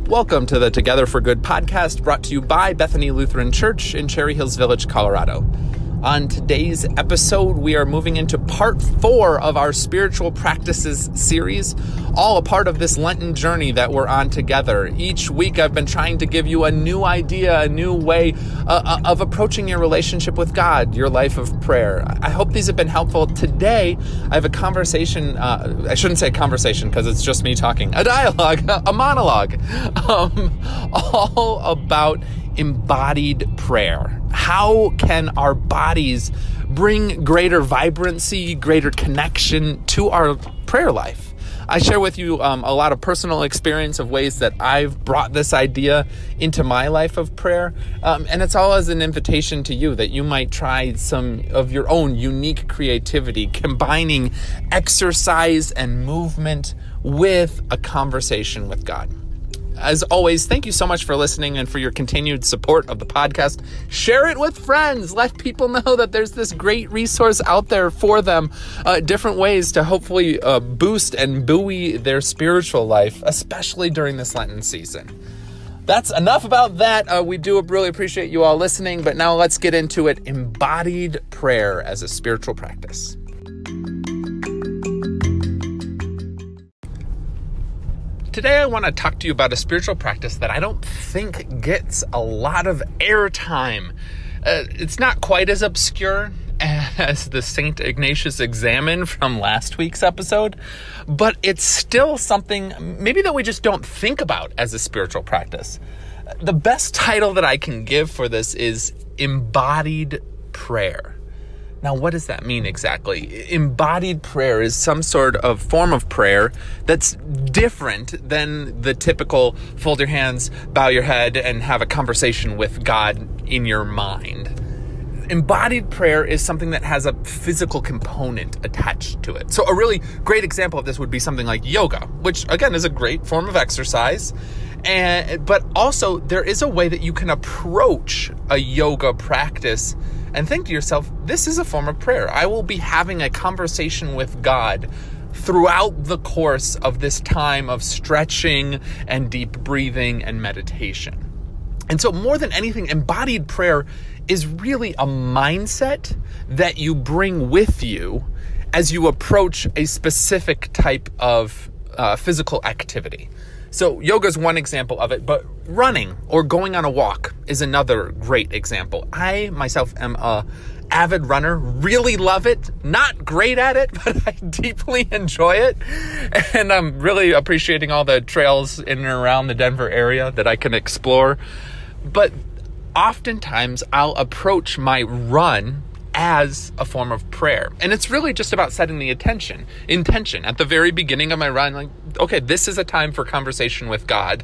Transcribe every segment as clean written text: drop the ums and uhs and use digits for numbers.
Welcome to the Together for Good podcast, brought to you by Bethany Lutheran Church in Cherry Hills Village, Colorado. On today's episode, we are moving into part 4 of our spiritual practices series, all a part of this Lenten journey that we're on together. Each week, I've been trying to give you a new idea, a new way of approaching your relationship with God, your life of prayer. I hope these have been helpful. Today, I have a conversation. I shouldn't say conversation because it's just me talking. A dialogue, a monologue, all about embodied prayer. How can our bodies bring greater vibrancy, greater connection to our prayer life? I share with you a lot of personal experience of ways that I've brought this idea into my life of prayer. And it's all as an invitation to you that you might try some of your own unique creativity, combining exercise and movement with a conversation with God. As always, thank you so much for listening and for your continued support of the podcast. Share it with friends. Let people know that there's this great resource out there for them, different ways to hopefully boost and buoy their spiritual life, especially during this Lenten season. That's enough about that. We do really appreciate you all listening, but now let's get into it. Embodied prayer as a spiritual practice. Today, I want to talk to you about a spiritual practice that I don't think gets a lot of airtime. It's not quite as obscure as the St. Ignatius Examen from last week's episode, but it's still something maybe that we just don't think about as a spiritual practice. The best title that I can give for this is Embodied Prayer. Now, what does that mean exactly? Embodied prayer is some sort of form of prayer that's different than the typical fold your hands, bow your head, and have a conversation with God in your mind. Embodied prayer is something that has a physical component attached to it. So a really great example of this would be something like yoga, which again is a great form of exercise. But also there is a way that you can approach a yoga practice and think to yourself, this is a form of prayer. I will be having a conversation with God throughout the course of this time of stretching and deep breathing and meditation. And so more than anything, embodied prayer is really a mindset that you bring with you as you approach a specific type of physical activity. So yoga is one example of it, but running or going on a walk is another great example. I myself am a avid runner, really love it, not great at it, but I deeply enjoy it. And I'm really appreciating all the trails in and around the Denver area that I can explore. But oftentimes I'll approach my run as a form of prayer. And it's really just about setting the intention at the very beginning of my run, like, okay, this is a time for conversation with God.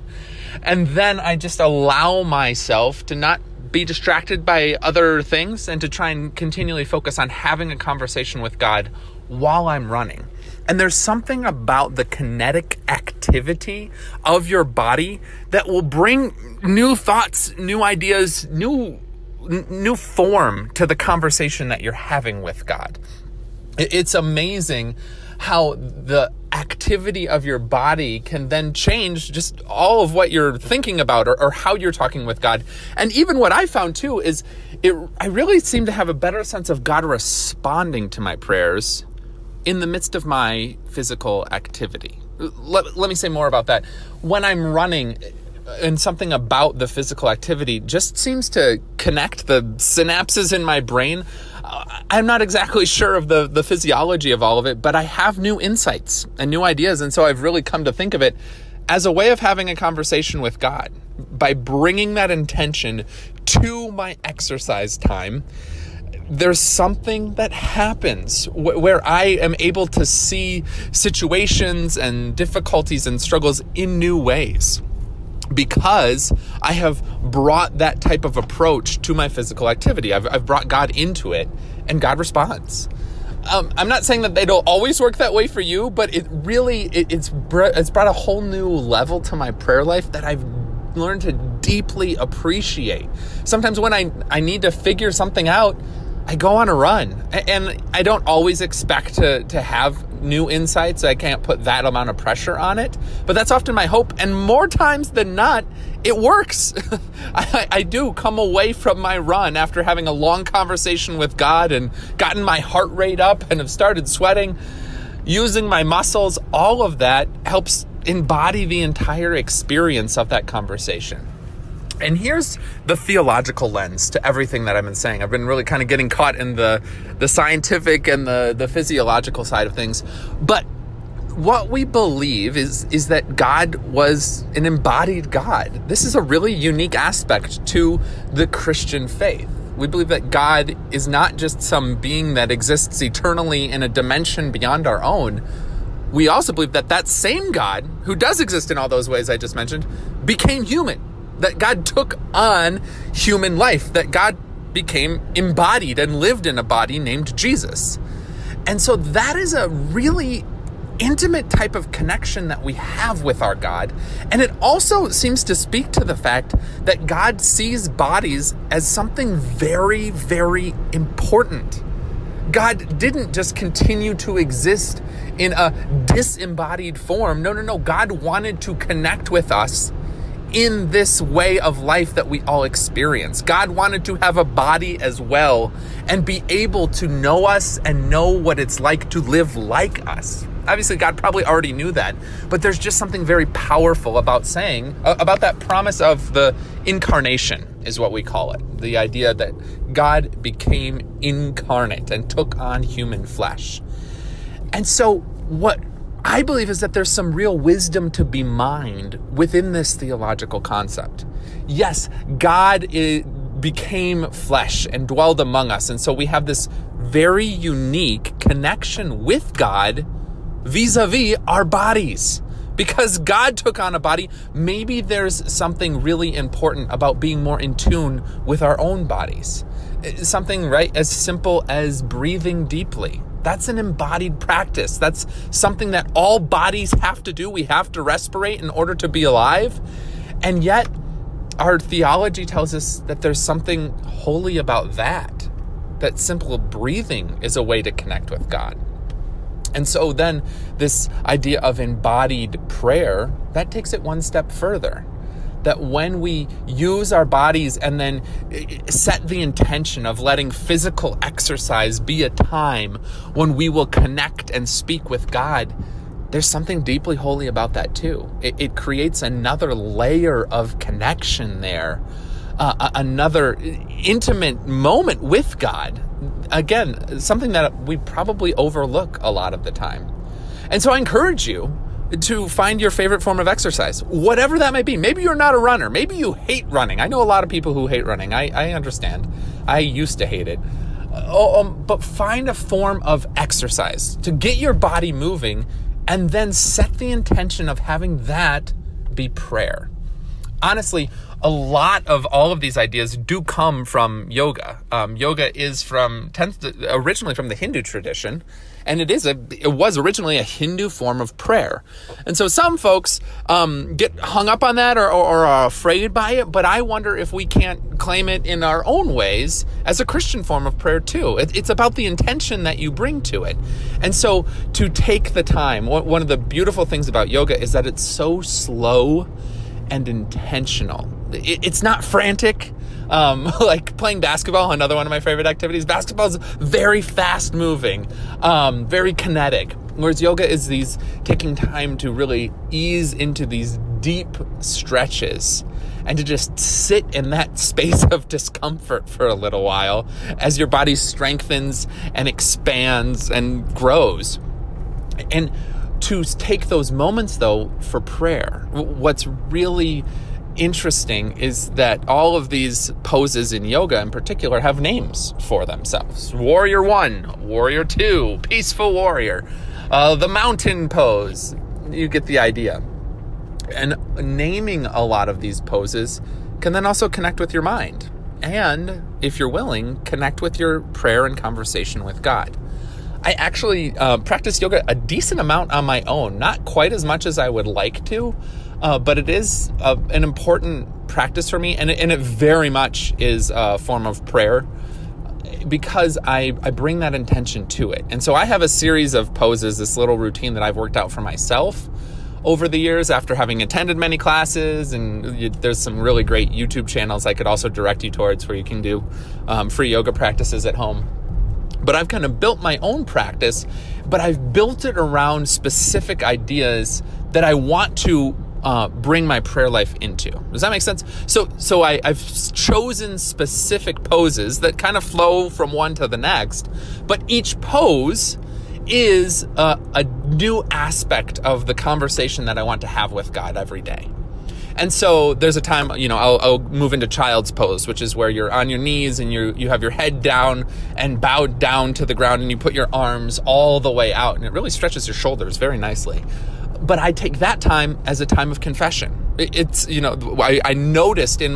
And then I just allow myself to not be distracted by other things and to try and continually focus on having a conversation with God while I'm running. And there's something about the kinetic activity of your body that will bring new thoughts, new ideas, new form to the conversation that you're having with God. It's amazing how the activity of your body can then change just all of what you're thinking about or how you're talking with God. And even what I found too is I really seem to have a better sense of God responding to my prayers in the midst of my physical activity. Let me say more about that. When I'm running, and something about the physical activity just seems to connect the synapses in my brain. I'm not exactly sure of the physiology of all of it, but I have new insights and new ideas. And so I've really come to think of it as a way of having a conversation with God. By bringing that intention to my exercise time, there's something that happens where I am able to see situations and difficulties and struggles in new ways, because I have brought that type of approach to my physical activity. I've brought God into it, and God responds. I'm not saying that it'll always work that way for you, but it really, it's brought a whole new level to my prayer life that I've learned to deeply appreciate. Sometimes when I need to figure something out, I go on a run, and I don't always expect to have new insights. I can't put that amount of pressure on it, but that's often my hope. And more times than not, it works. I do come away from my run after having a long conversation with God and gotten my heart rate up and have started sweating, using my muscles. All of that helps embody the entire experience of that conversation. And here's the theological lens to everything that I've been saying. I've been really kind of getting caught in the scientific and the physiological side of things. But what we believe is that God was an embodied God. This is a really unique aspect to the Christian faith. We believe that God is not just some being that exists eternally in a dimension beyond our own. We also believe that that same God, who does exist in all those ways I just mentioned, became human. That God took on human life, that God became embodied and lived in a body named Jesus. And so that is a really intimate type of connection that we have with our God. And it also seems to speak to the fact that God sees bodies as something very, very important. God didn't just continue to exist in a disembodied form. No. God wanted to connect with us in this way of life that we all experience. God wanted to have a body as well and be able to know us and know what it's like to live like us. Obviously, God probably already knew that, but there's just something very powerful about saying, about that promise of the incarnation is what we call it. The idea that God became incarnate and took on human flesh. And so what I believe is that there's some real wisdom to be mined within this theological concept. Yes, God became flesh and dwelled among us. And so we have this very unique connection with God vis-a-vis our bodies. Because God took on a body, maybe there's something really important about being more in tune with our own bodies. Something, right, as simple as breathing deeply. That's an embodied practice. That's something that all bodies have to do. We have to respirate in order to be alive. And yet, our theology tells us that there's something holy about that. That simple breathing is a way to connect with God. And so then this idea of embodied prayer, that takes it one step further. That when we use our bodies and then set the intention of letting physical exercise be a time when we will connect and speak with God, there's something deeply holy about that too. It creates another layer of connection there, another intimate moment with God. Again, something that we probably overlook a lot of the time. And so I encourage you to find your favorite form of exercise, whatever that may be. Maybe you're not a runner. Maybe you hate running. I know a lot of people who hate running. I understand. I used to hate it. But find a form of exercise to get your body moving and then set the intention of having that be prayer. Honestly, a lot of all of these ideas do come from yoga. Yoga is originally from the Hindu tradition, and it was originally a Hindu form of prayer. And so some folks get hung up on that or are afraid by it, but I wonder if we can't claim it in our own ways as a Christian form of prayer too. It's about the intention that you bring to it. And so to take the time, one of the beautiful things about yoga is that it's so slow and intentional. It's not frantic, like playing basketball, another one of my favorite activities. Basketball is very fast moving, very kinetic, whereas yoga is taking time to really ease into these deep stretches and to just sit in that space of discomfort for a little while as your body strengthens and expands and grows. And to take those moments, though, for prayer, what's really interesting is that all of these poses in yoga in particular have names for themselves. Warrior 1, Warrior 2, Peaceful Warrior, the mountain pose. You get the idea. And naming a lot of these poses can then also connect with your mind. And, if you're willing, connect with your prayer and conversation with God. I actually practice yoga a decent amount on my own, not quite as much as I would like to, but it is an important practice for me, and it very much is a form of prayer. because I bring that intention to it. And so I have a series of poses, this little routine that I've worked out for myself over the years after having attended many classes. And there's some really great YouTube channels I could also direct you towards where you can do free yoga practices at home. But I've kind of built my own practice, but I've built it around specific ideas that I want to bring my prayer life into. Does that make sense? So I've chosen specific poses that kind of flow from one to the next, but each pose is a new aspect of the conversation that I want to have with God every day. And so there's a time, I'll move into child's pose, which is where you're on your knees and you have your head down and bowed down to the ground, and you put your arms all the way out, and it really stretches your shoulders very nicely. But I take that time as a time of confession. It's, I noticed in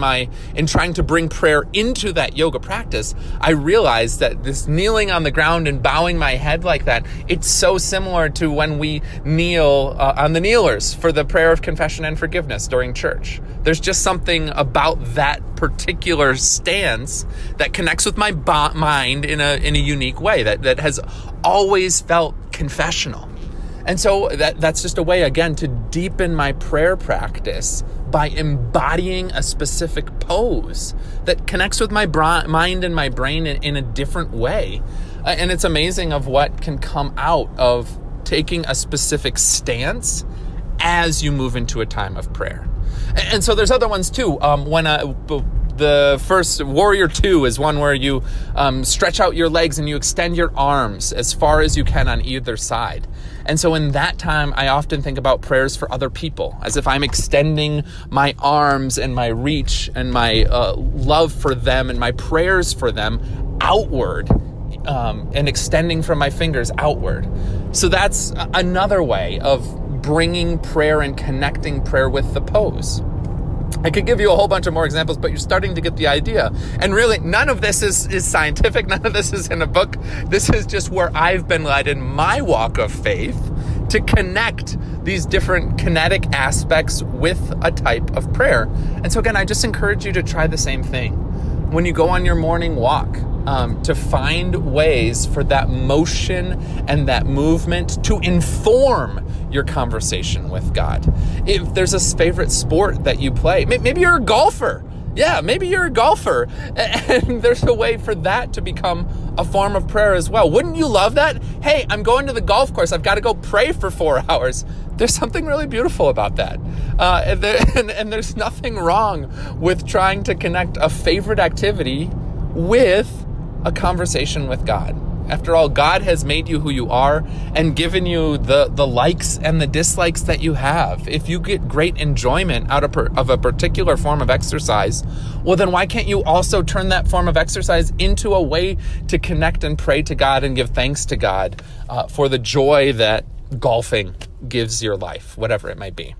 trying to bring prayer into that yoga practice, I realized that this kneeling on the ground and bowing my head like that, it's so similar to when we kneel on the kneelers for the prayer of confession and forgiveness during church. There's just something about that particular stance that connects with my mind in a unique way that has always felt confessional. And so that's just a way, again, to deepen my prayer practice by embodying a specific pose that connects with my mind and my brain in a different way. And it's amazing of what can come out of taking a specific stance as you move into a time of prayer. And so there's other ones too. The first, Warrior 2, is one where you stretch out your legs and you extend your arms as far as you can on either side. And so in that time, I often think about prayers for other people, as if I'm extending my arms and my reach and my love for them and my prayers for them outward, and extending from my fingers outward. So that's another way of bringing prayer and connecting prayer with the pose. I could give you a whole bunch of more examples, but you're starting to get the idea. And really, none of this is scientific. None of this is in a book. This is just where I've been led in my walk of faith to connect these different kinetic aspects with a type of prayer. And so again, I just encourage you to try the same thing. When you go on your morning walk, to find ways for that motion and that movement to inform your conversation with God. If there's a favorite sport that you play, maybe you're a golfer. Yeah, maybe you're a golfer. And there's a way for that to become a form of prayer as well. Wouldn't you love that? Hey, I'm going to the golf course. I've got to go pray for 4 hours. There's something really beautiful about that. And there's nothing wrong with trying to connect a favorite activity with a conversation with God. After all, God has made you who you are and given you the likes and the dislikes that you have. If you get great enjoyment out of a particular form of exercise, well, then why can't you also turn that form of exercise into a way to connect and pray to God and give thanks to God for the joy that golfing gives your life, whatever it might be.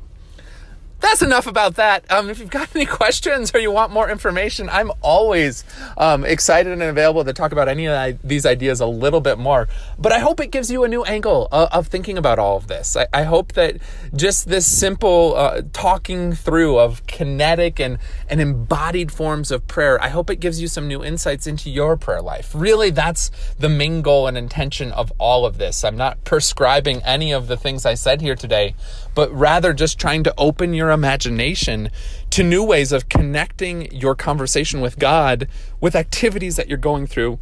That's enough about that. If you've got any questions or you want more information, I'm always excited and available to talk about any of these ideas a little bit more. But I hope it gives you a new angle of thinking about all of this. I hope that just this simple talking through of kinetic and embodied forms of prayer, I hope it gives you some new insights into your prayer life. Really, that's the main goal and intention of all of this. I'm not prescribing any of the things I said here today, but rather just trying to open your imagination to new ways of connecting your conversation with God with activities that you're going through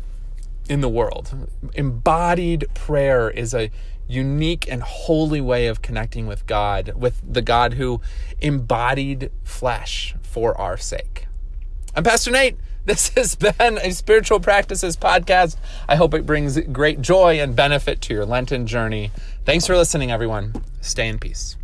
in the world. Embodied prayer is a unique and holy way of connecting with God, with the God who embodied flesh for our sake. I'm Pastor Nate. This has been a Spiritual Practices podcast. I hope it brings great joy and benefit to your Lenten journey. Thanks for listening, everyone. Stay in peace.